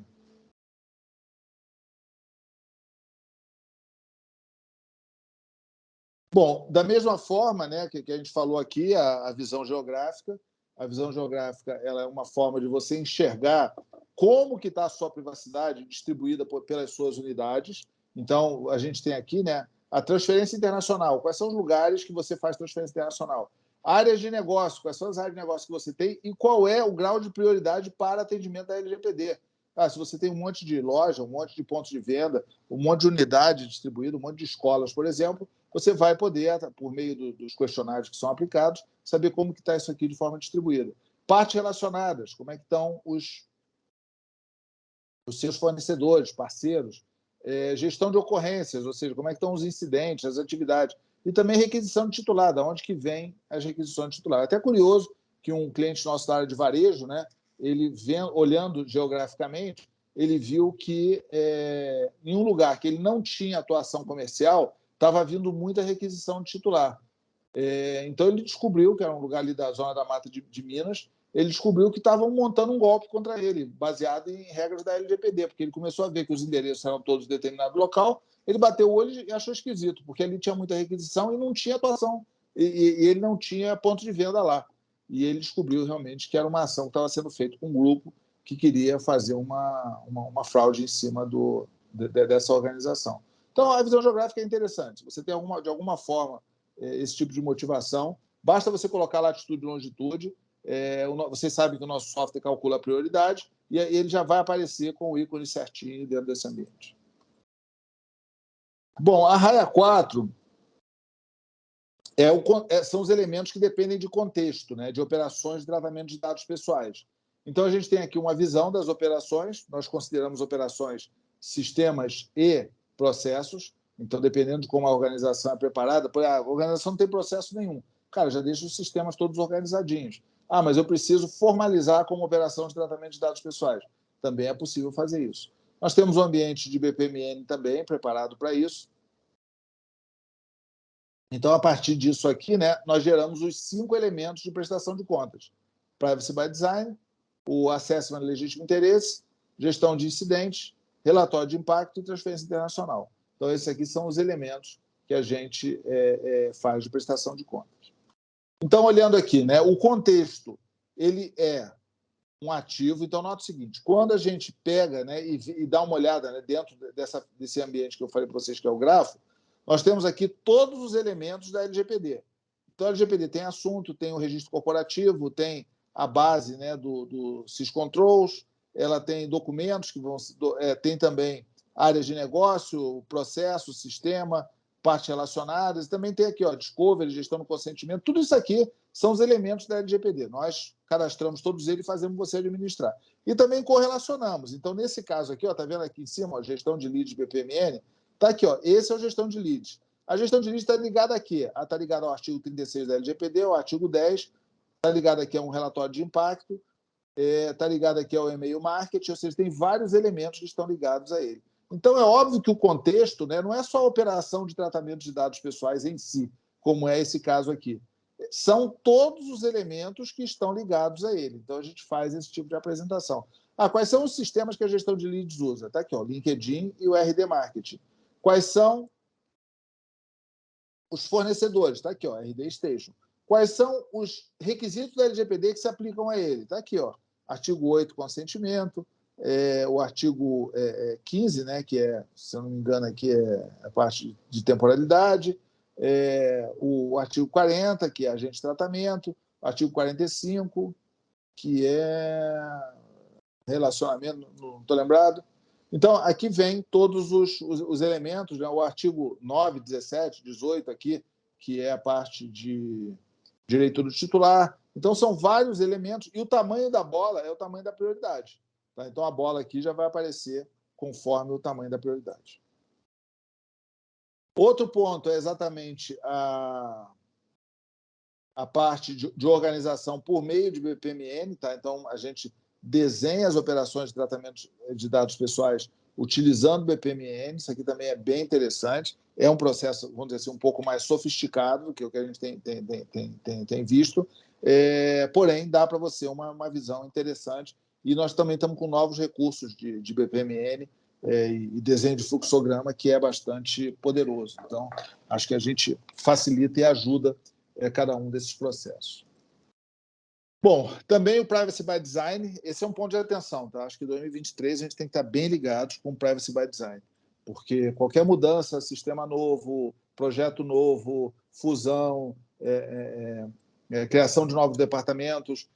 S1: Bom, da mesma forma, né, que a gente falou aqui, a visão geográfica. A visão geográfica ela é uma forma de você enxergar como que está a sua privacidade distribuída pelas suas unidades. Então, a gente tem aqui, né, a transferência internacional. Quais são os lugares que você faz transferência internacional? Áreas de negócio. Quais são as áreas de negócio que você tem e qual é o grau de prioridade para atendimento da LGPD? Se você tem um monte de loja, um monte de pontos de venda, um monte de unidade distribuída, um monte de escolas, por exemplo, você vai poder, por meio dos questionários que são aplicados, saber como que está isso aqui de forma distribuída. Partes relacionadas, como é que estão os seus fornecedores, parceiros, gestão de ocorrências, ou seja, como é que estão os incidentes, as atividades, e também requisição de titular, de onde que vem as requisições de titular. É até curioso que um cliente nosso da área de varejo, né, ele olhando geograficamente, ele viu que em um lugar que ele não tinha atuação comercial, estava vindo muita requisição de titular. Então, ele descobriu, que era um lugar ali da Zona da Mata de Minas, ele descobriu que estavam montando um golpe contra ele, baseado em regras da LGPD, porque ele começou a ver que os endereços eram todos de determinado local, ele bateu o olho e achou esquisito, porque ali tinha muita requisição e não tinha atuação, e ele não tinha ponto de venda lá. e ele descobriu realmente que era uma ação que estava sendo feita com um grupo que queria fazer uma fraude em cima dessa organização. Então, a visão geográfica é interessante. Você tem, de alguma forma, esse tipo de motivação, basta você colocar latitude e longitude, vocês sabem que o nosso software calcula a prioridade, e ele já vai aparecer com o ícone certinho dentro desse ambiente. Bom, a raia 4 são os elementos que dependem de contexto, né, de operações de tratamento de dados pessoais. Então, a gente tem aqui uma visão das operações, nós consideramos operações, sistemas e processos. Então, dependendo de como a organização é preparada, a organização não tem processo nenhum. Cara, já deixa os sistemas todos organizadinhos. Ah, mas eu preciso formalizar como operação de tratamento de dados pessoais. Também é possível fazer isso. Nós temos um ambiente de BPMN também preparado para isso. Então, a partir disso aqui, né, nós geramos os 5 elementos de prestação de contas. Privacy by Design, o Assessment de Legítimo Interesse, gestão de incidentes, relatório de impacto e transferência internacional. Então, esses aqui são os elementos que a gente faz de prestação de contas. Então, olhando aqui, né, o contexto, ele é um ativo. Então, nota o seguinte, quando a gente pega, né, e dá uma olhada, né, dentro desse ambiente que eu falei para vocês, que é o grafo, nós temos aqui todos os elementos da LGPD. Então, a LGPD tem assunto, tem o registro corporativo, tem a base, né, do SysControls, ela tem documentos que tem também áreas de negócio, processo, sistema, partes relacionadas, e também tem aqui, discovery, gestão do consentimento, tudo isso aqui são os elementos da LGPD. Nós cadastramos todos eles e fazemos você administrar. E também correlacionamos. Então, nesse caso aqui, está vendo aqui em cima, gestão de leads BPMN, está aqui, esse é o gestão de leads. A gestão de leads está ligada aqui. Está ligada ao artigo 36 da LGPD, ao artigo 10, está ligada aqui a um relatório de impacto, está ligado aqui ao e-mail marketing, ou seja, tem vários elementos que estão ligados a ele. Então, é óbvio que o contexto, né, não é só a operação de tratamento de dados pessoais em si, como é esse caso aqui. São todos os elementos que estão ligados a ele. Então, a gente faz esse tipo de apresentação. Quais são os sistemas que a gestão de leads usa? Está aqui, LinkedIn e o RD Marketing. Quais são os fornecedores? Está aqui, RD Station. Quais são os requisitos da LGPD que se aplicam a ele? Está aqui, artigo 8, consentimento, o artigo 15, né, que se eu não me engano, aqui é a parte de temporalidade, o artigo 40, que é agente de tratamento, o artigo 45, que é relacionamento, não estou lembrado. Então, aqui vem todos os elementos, né, o artigo 9, 17, 18 aqui, que é a parte de direito do titular. Então, são vários elementos, e o tamanho da bola é o tamanho da prioridade. Tá? Então, a bola aqui já vai aparecer conforme o tamanho da prioridade. Outro ponto é exatamente a parte de organização por meio de BPMN. Tá? Então, a gente desenha as operações de tratamento de dados pessoais utilizando BPMN. Isso aqui também é bem interessante. É um processo, vamos dizer assim, um pouco mais sofisticado do que o que a gente tem visto, porém, dá para você uma visão interessante. E nós também estamos com novos recursos de BPMN e desenho de fluxograma, que é bastante poderoso. Então, acho que a gente facilita e ajuda cada um desses processos. Bom, também o Privacy by Design, esse é um ponto de atenção, tá? Acho que em 2023 a gente tem que estar bem ligados com o Privacy by Design, porque qualquer mudança, sistema novo, projeto novo, fusão, criação de novos departamentos,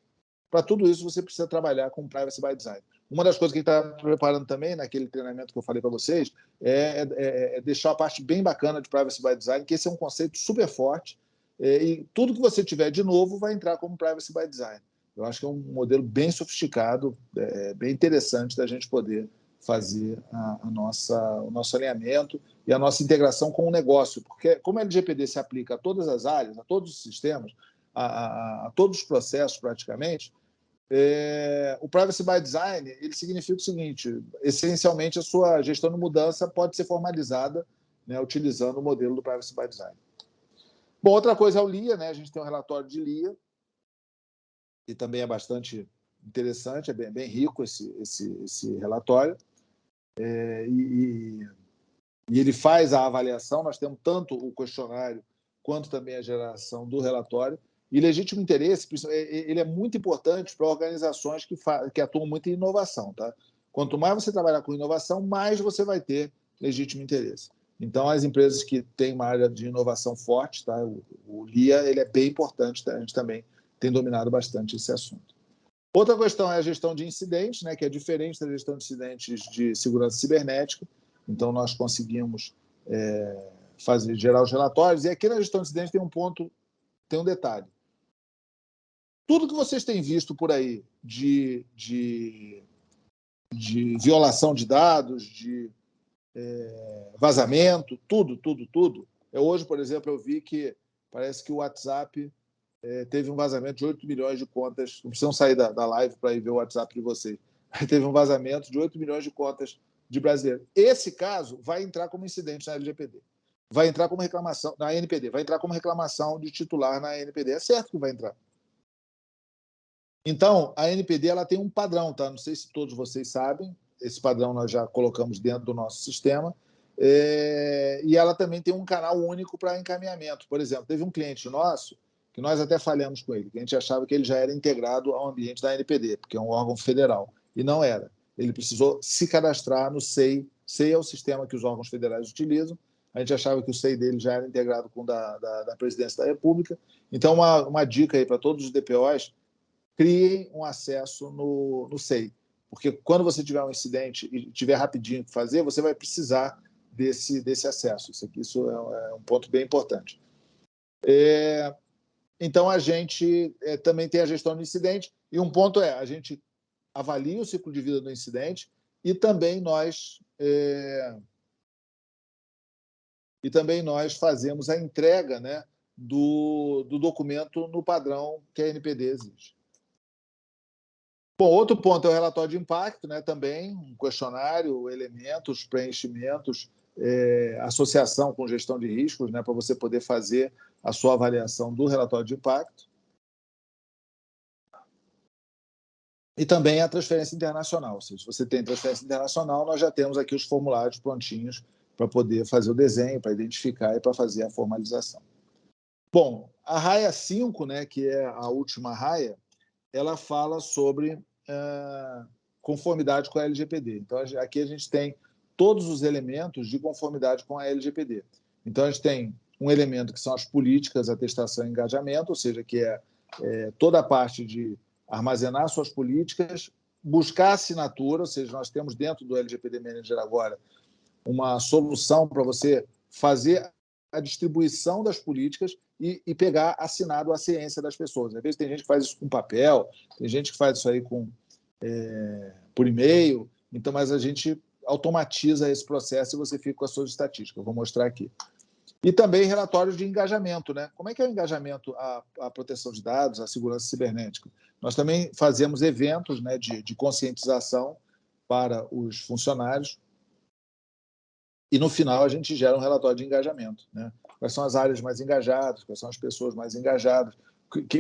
S1: para tudo isso você precisa trabalhar com Privacy by Design. Uma das coisas que a gente está preparando também, naquele treinamento que eu falei para vocês, é deixar a parte bem bacana de Privacy by Design, que esse é um conceito super forte, e tudo que você tiver de novo vai entrar como Privacy by Design. Eu acho que é um modelo bem sofisticado, bem interessante da gente poder fazer o nosso alinhamento e a nossa integração com o negócio, porque como a LGPD se aplica a todas as áreas, a todos os sistemas, a todos os processos praticamente, o Privacy by Design ele significa o seguinte: essencialmente a sua gestão de mudança pode ser formalizada, né, utilizando o modelo do Privacy by Design. Bom, outra coisa é o LIA, né? A gente tem um relatório de LIA, que também é bastante interessante, é bem rico esse relatório, e ele faz a avaliação. Nós temos tanto o questionário quanto também a geração do relatório, E legítimo interesse, ele é muito importante para organizações que atuam muito em inovação. Tá? Quanto mais você trabalhar com inovação, mais você vai ter legítimo interesse. Então, as empresas que têm uma área de inovação forte, tá? O LIA ele é bem importante, tá? A gente também tem dominado bastante esse assunto. Outra questão é a gestão de incidentes, né? Que é diferente da gestão de incidentes de segurança cibernética. Então, nós conseguimos gerar os relatórios. E aqui na gestão de incidentes tem um detalhe. Tudo que vocês têm visto por aí de violação de dados, de vazamento, tudo. Hoje, por exemplo, eu vi que parece que o WhatsApp teve um vazamento de 8 milhões de contas. Não precisam sair da live para ir ver o WhatsApp de vocês. Teve um vazamento de 8 milhões de contas de brasileiros. Esse caso vai entrar como incidente na LGPD. Vai entrar como reclamação na NPD. Vai entrar como reclamação de titular na NPD. É certo que vai entrar. Então, a NPD ela tem um padrão, tá? Não sei se todos vocês sabem. Esse padrão nós já colocamos dentro do nosso sistema. E ela também tem um canal único para encaminhamento. Por exemplo, teve um cliente nosso que nós até falhamos com ele, que a gente achava que ele já era integrado ao ambiente da NPD, porque é um órgão federal. E não era. Ele precisou se cadastrar no SEI. SEI é o sistema que os órgãos federais utilizam. A gente achava que o SEI dele já era integrado com o da Presidência da República. Então, uma dica aí para todos os DPOs: criem um acesso no SEI. Porque quando você tiver um incidente e tiver rapidinho que fazer, você vai precisar desse acesso. Isso é um ponto bem importante. Então, a gente também tem a gestão do incidente. E um ponto a gente avalia o ciclo de vida do incidente e também nós fazemos a entrega, né, do documento no padrão que a NPD exige. Bom, outro ponto é o relatório de impacto, né, também, um questionário, elementos, preenchimentos, associação com gestão de riscos, né, para você poder fazer a sua avaliação do relatório de impacto. E também a transferência internacional. Se você tem transferência internacional, nós já temos aqui os formulários prontinhos para poder fazer o desenho, para identificar e para fazer a formalização. Bom, a raia 5, né, que é a última raia, ela fala sobre conformidade com a LGPD. Então, aqui a gente tem todos os elementos de conformidade com a LGPD. Então, a gente tem um elemento que são as políticas, atestação e engajamento, ou seja, que é toda a parte de armazenar suas políticas, buscar assinatura, ou seja, nós temos dentro do LGPD Manager agora uma solução para você fazer a distribuição das políticas e pegar assinado a ciência das pessoas. Às vezes tem gente que faz isso com papel, tem gente que faz isso aí por e-mail, então, mas a gente automatiza esse processo e você fica com as suas estatísticas. Eu vou mostrar aqui. E também relatórios de engajamento, né? Como é que é o engajamento à proteção de dados, à segurança cibernética? Nós também fazemos eventos, né, de conscientização para os funcionários e, no final, a gente gera um relatório de engajamento, né? Quais são as áreas mais engajadas, quais são as pessoas mais engajadas,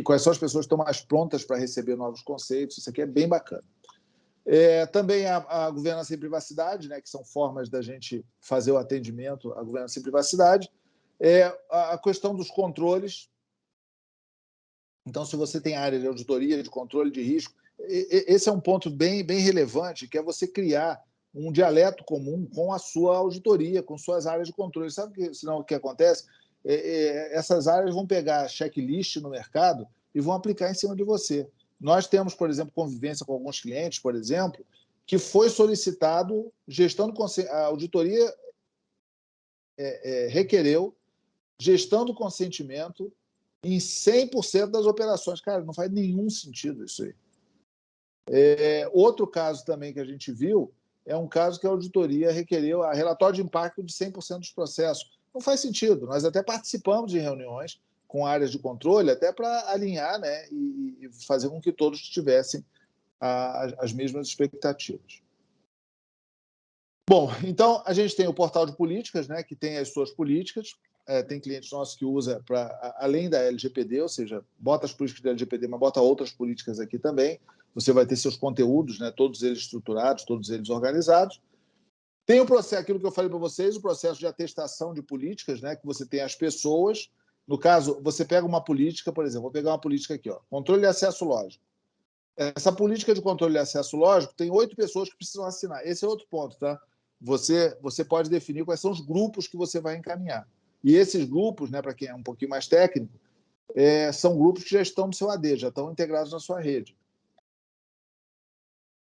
S1: quais são as pessoas que estão mais prontas para receber novos conceitos. Isso aqui é bem bacana. Também a governança em privacidade, né, que são formas da gente fazer o atendimento à governança em privacidade. A questão dos controles. Então, se você tem área de auditoria, de controle de risco, esse é um ponto bem relevante, que é você criar um dialeto comum com a sua auditoria, com suas áreas de controle. Sabe senão o que acontece? Essas áreas vão pegar checklist no mercado e vão aplicar em cima de você. Nós temos, por exemplo, convivência com alguns clientes, por exemplo, que foi solicitado gestão do a auditoria requereu gestão do consentimento em 100% das operações. Cara, não faz nenhum sentido isso aí. Outro caso também que a gente viu é um caso que a auditoria requereu a relatório de impacto de 100% dos processos. Não faz sentido. Nós até participamos de reuniões com áreas de controle, até para alinhar, né, e fazer com que todos tivessem as mesmas expectativas. Bom, então a gente tem o portal de políticas, né, que tem as suas políticas. Tem clientes nossos que usa além da LGPD, ou seja, bota as políticas da LGPD, mas bota outras políticas aqui também. Você vai ter seus conteúdos, né, todos eles estruturados, todos eles organizados. Tem o processo, aquilo que eu falei para vocês, o processo de atestação de políticas, né, que você tem as pessoas No caso, você pega uma política, por exemplo, vou pegar uma política aqui, ó, controle de acesso lógico. Essa política de controle de acesso lógico tem 8 pessoas que precisam assinar. Esse é outro ponto, tá? Você pode definir quais são os grupos que você vai encaminhar. E esses grupos, né, para quem é um pouquinho mais técnico, são grupos que já estão no seu AD, já estão integrados na sua rede.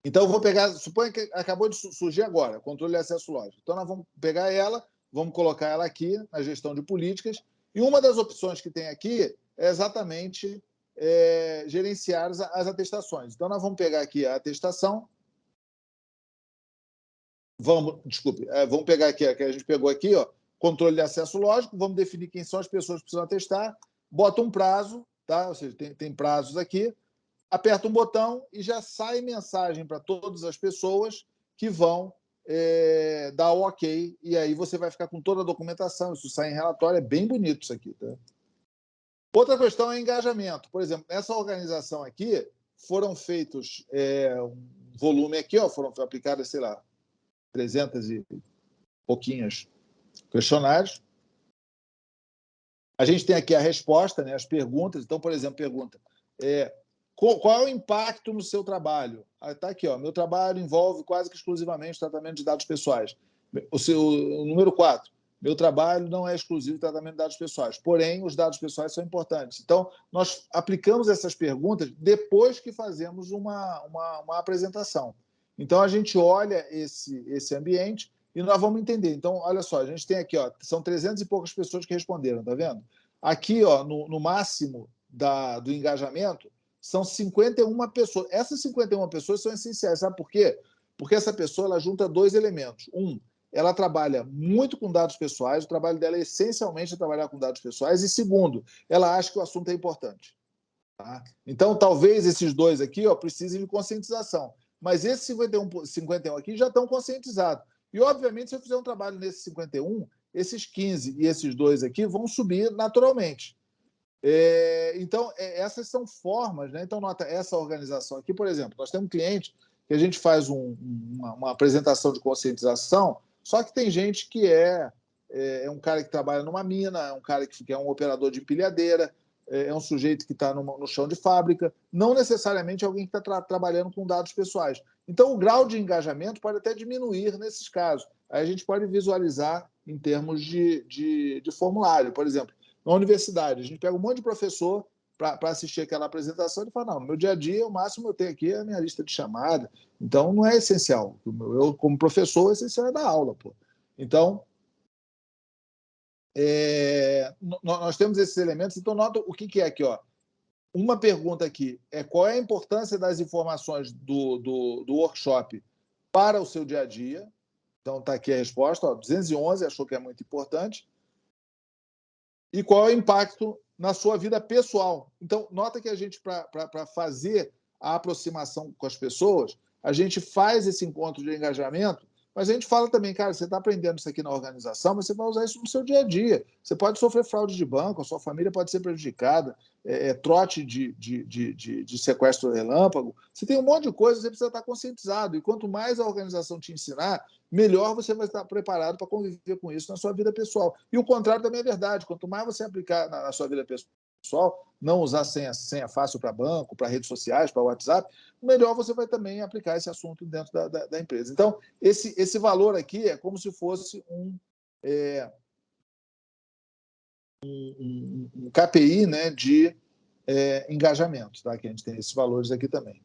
S1: Então, eu vou pegar, suponha que acabou de surgir agora, controle de acesso lógico. Então, nós vamos pegar ela, vamos colocar ela aqui na gestão de políticas, e uma das opções que tem aqui é exatamente gerenciar as atestações. Então, nós vamos pegar aqui a atestação, vamos pegar aqui, a que a gente pegou aqui, ó, controle de acesso lógico, vamos definir quem são as pessoas que precisam atestar, bota um prazo, tá? Ou seja, tem prazos aqui, aperta um botão e já sai mensagem para todas as pessoas que vão dar o ok, e aí você vai ficar com toda a documentação, isso sai em relatório, é bem bonito isso aqui. Tá? Outra questão é engajamento. Por exemplo, nessa organização aqui, foram feitos um volume aqui, ó, foram aplicadas, sei lá, 300 e pouquinhos questionários. A gente tem aqui a resposta, né, as perguntas. Então, por exemplo, pergunta... qual é o impacto no seu trabalho? Está aqui, ó, meu trabalho envolve quase que exclusivamente tratamento de dados pessoais. O número 4, meu trabalho não é exclusivo de tratamento de dados pessoais, porém, os dados pessoais são importantes. Então, nós aplicamos essas perguntas depois que fazemos uma apresentação. Então, a gente olha esse ambiente e nós vamos entender. Então, olha só, a gente tem aqui, ó, são 300 e poucas pessoas que responderam, tá vendo? Aqui, ó, no máximo do engajamento, são 51 pessoas. Essas 51 pessoas são essenciais. Sabe por quê? Porque essa pessoa ela junta 2 elementos. Ela trabalha muito com dados pessoais, o trabalho dela é essencialmente trabalhar com dados pessoais. E segundo, ela acha que o assunto é importante. Tá? Então, talvez esses 2 aqui precisem de conscientização. Mas esses 51 aqui já estão conscientizados. E, obviamente, se eu fizer um trabalho nesses 51, esses 15 e esses 2 aqui vão subir naturalmente. Então, essas são formas, né? Então, nota essa organização aqui, por exemplo, nós temos um cliente que a gente faz uma apresentação de conscientização, só que tem gente que é um cara que trabalha numa mina, é um cara que é um operador de empilhadeira, é um sujeito que está no chão de fábrica, não necessariamente alguém que está trabalhando com dados pessoais. Então, o grau de engajamento pode até diminuir nesses casos. Aí a gente pode visualizar em termos de formulário. Por exemplo, na universidade, a gente pega um monte de professor para assistir aquela apresentação e fala, não, no meu dia a dia, o máximo eu tenho aqui é a minha lista de chamada, então não é essencial. Eu, como professor, o essencial é dar aula. Pô. Então, nós temos esses elementos, então nota o que é aqui. Ó. Uma pergunta aqui é qual é a importância das informações do workshop para o seu dia a dia. Então, está aqui a resposta, ó, 211, achou que é muito importante. E qual é o impacto na sua vida pessoal. Então, nota que a gente, para fazer a aproximação com as pessoas, a gente faz esse encontro de engajamento, mas a gente fala também, cara, você está aprendendo isso aqui na organização, mas você vai usar isso no seu dia a dia. Você pode sofrer fraude de banco, a sua família pode ser prejudicada, trote de sequestro relâmpago. Você tem um monte de coisa, você precisa estar conscientizado. E quanto mais a organização te ensinar, melhor você vai estar preparado para conviver com isso na sua vida pessoal. E o contrário também é verdade. Quanto mais você aplicar na sua vida pessoal, não usar senha fácil para banco, para redes sociais, para WhatsApp, melhor você vai também aplicar esse assunto dentro da empresa. Então, esse valor aqui é como se fosse um KPI, né, de engajamento, tá? Que a gente tem esses valores aqui também.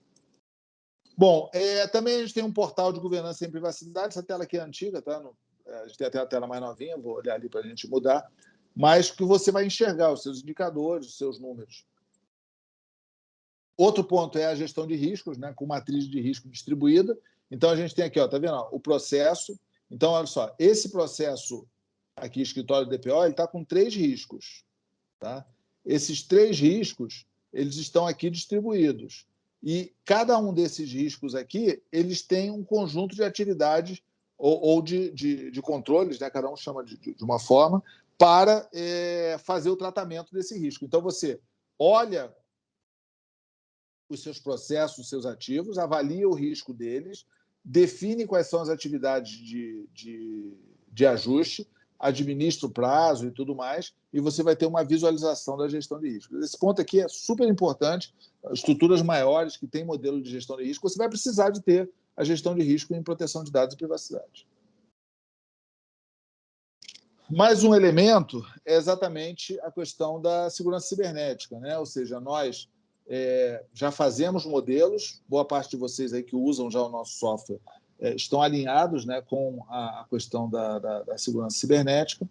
S1: Bom, também a gente tem um portal de governança em privacidade, essa tela aqui é antiga, tá? A gente tem até a tela mais novinha, vou olhar ali para a gente mudar, mas que você vai enxergar os seus indicadores, os seus números. Outro ponto é a gestão de riscos, né, com matriz de risco distribuída. Então, a gente tem aqui, ó, tá vendo? Ó, o processo. Então, olha só, esse processo aqui, escritório do DPO, ele está com 3 riscos. Tá? Esses 3 riscos, eles estão aqui distribuídos. E cada um desses riscos aqui, eles têm um conjunto de atividades ou de controles, né? Cada um chama de uma forma, para fazer o tratamento desse risco. Então, você olha os seus processos, os seus ativos, avalia o risco deles, define quais são as atividades de ajuste, administra o prazo e tudo mais, e você vai ter uma visualização da gestão de risco. Esse ponto aqui é super importante. Estruturas maiores que têm modelo de gestão de risco, você vai precisar de ter a gestão de risco em proteção de dados e privacidade. Mais um elemento é exatamente a questão da segurança cibernética, né? Ou seja, nós já fazemos modelos, boa parte de vocês aí que usam já o nosso software estão alinhados, né, com a questão da segurança cibernética.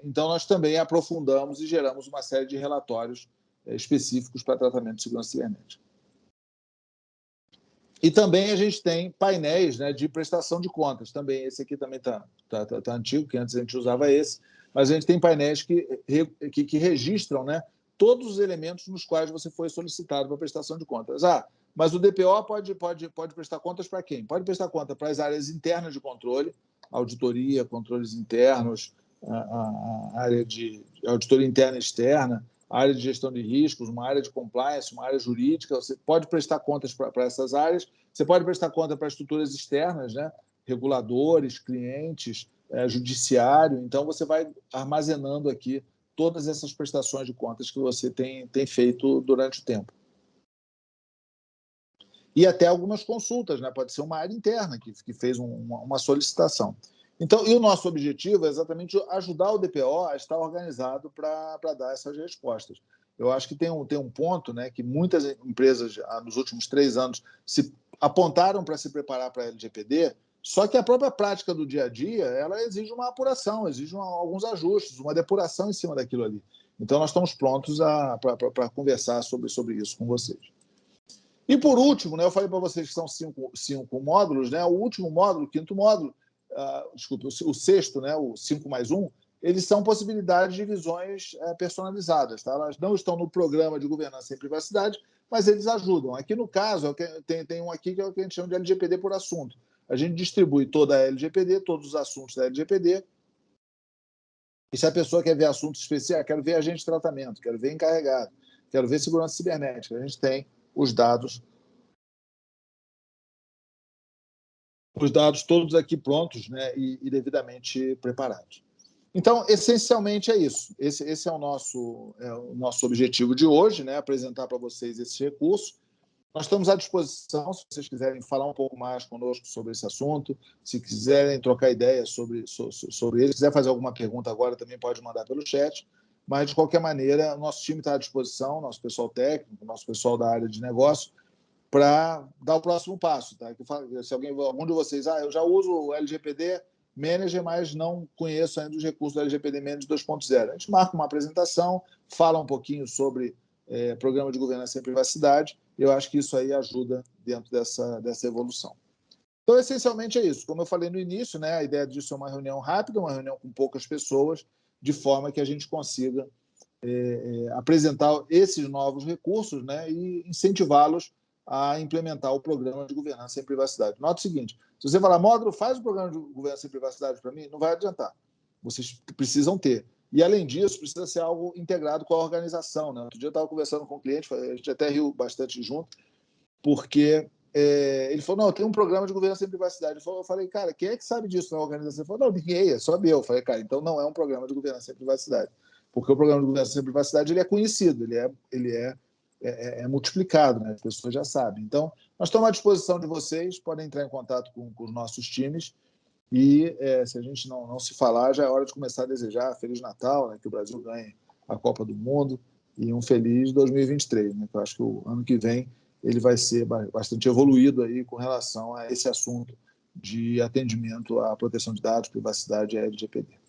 S1: Então, nós também aprofundamos e geramos uma série de relatórios específicos para tratamento de segurança cibernética. E também a gente tem painéis, né, de prestação de contas. Também esse aqui também está antigo, que antes a gente usava esse, mas a gente tem painéis que registram, né, todos os elementos nos quais você foi solicitado para prestação de contas. Mas o DPO pode prestar contas para quem? Pode prestar conta para as áreas internas de controle, auditoria, controles internos, a área de auditoria interna e externa, a área de gestão de riscos, uma área de compliance, uma área jurídica. Você pode prestar contas para essas áreas. Você pode prestar conta para estruturas externas, né? Reguladores, clientes, judiciário. Então, você vai armazenando aqui todas essas prestações de contas que você tem feito durante o tempo. E até algumas consultas, né? Pode ser uma área interna que fez uma solicitação. Então, e o nosso objetivo é exatamente ajudar o DPO a estar organizado para dar essas respostas. Eu acho que tem um ponto, né, que muitas empresas, nos últimos 3 anos, se apontaram para se preparar para a LGPD, só que a própria prática do dia a dia ela exige uma apuração, exige alguns ajustes, uma depuração em cima daquilo ali. Então, nós estamos prontos para conversar sobre isso com vocês. E, por último, né, eu falei para vocês que são 5 módulos, né, o último módulo, o 5º módulo, desculpe, o 6º, né, o 5+1, eles são possibilidades de visões personalizadas. Tá? Elas não estão no programa de governança e privacidade, mas eles ajudam. Aqui, no caso, tem um aqui que é o que a gente chama de LGPD por assunto. A gente distribui toda a LGPD, todos os assuntos da LGPD, e se a pessoa quer ver assuntos especiais, quero ver agente de tratamento, quero ver encarregado, quero ver segurança cibernética, a gente tem os dados todos aqui prontos, né, e devidamente preparados. Então, essencialmente é isso. Esse é o nosso objetivo de hoje, né, apresentar para vocês esse recurso. Nós estamos à disposição, se vocês quiserem falar um pouco mais conosco sobre esse assunto, se quiserem trocar ideias sobre ele, se quiser fazer alguma pergunta agora, também pode mandar pelo chat, mas, de qualquer maneira, o nosso time está à disposição, nosso pessoal técnico, nosso pessoal da área de negócio, para dar o próximo passo. Tá? Se algum de vocês, eu já uso o LGPD Manager, mas não conheço ainda os recursos do LGPD Manager 2.0. A gente marca uma apresentação, fala um pouquinho sobre programa de governança e privacidade, e eu acho que isso aí ajuda dentro dessa evolução. Então, essencialmente é isso. Como eu falei no início, né, a ideia disso é uma reunião rápida, uma reunião com poucas pessoas, de forma que a gente consiga apresentar esses novos recursos, né, e incentivá-los a implementar o programa de governança em privacidade. Nota o seguinte, se você falar, Módulo, faz o programa de governança em privacidade para mim, não vai adiantar. Vocês precisam ter. E, além disso, precisa ser algo integrado com a organização. Né? Outro dia eu estava conversando com um cliente, a gente até riu bastante junto, porque ele falou, não, tem um programa de governança em privacidade. Eu falei, cara, quem é que sabe disso na organização? Ele falou, não, ninguém, é só eu. Eu falei, cara, então não é um programa de governança em privacidade. Porque o programa de governança em privacidade ele é conhecido, ele é multiplicado, né? As pessoas já sabem. Então, nós estamos à disposição de vocês, podem entrar em contato com os nossos times e, se a gente não se falar, já é hora de começar a desejar Feliz Natal, né? Que o Brasil ganhe a Copa do Mundo e um feliz 2023. Né? Eu acho que o ano que vem ele vai ser bastante evoluído aí com relação a esse assunto de atendimento à proteção de dados, privacidade e LGPD.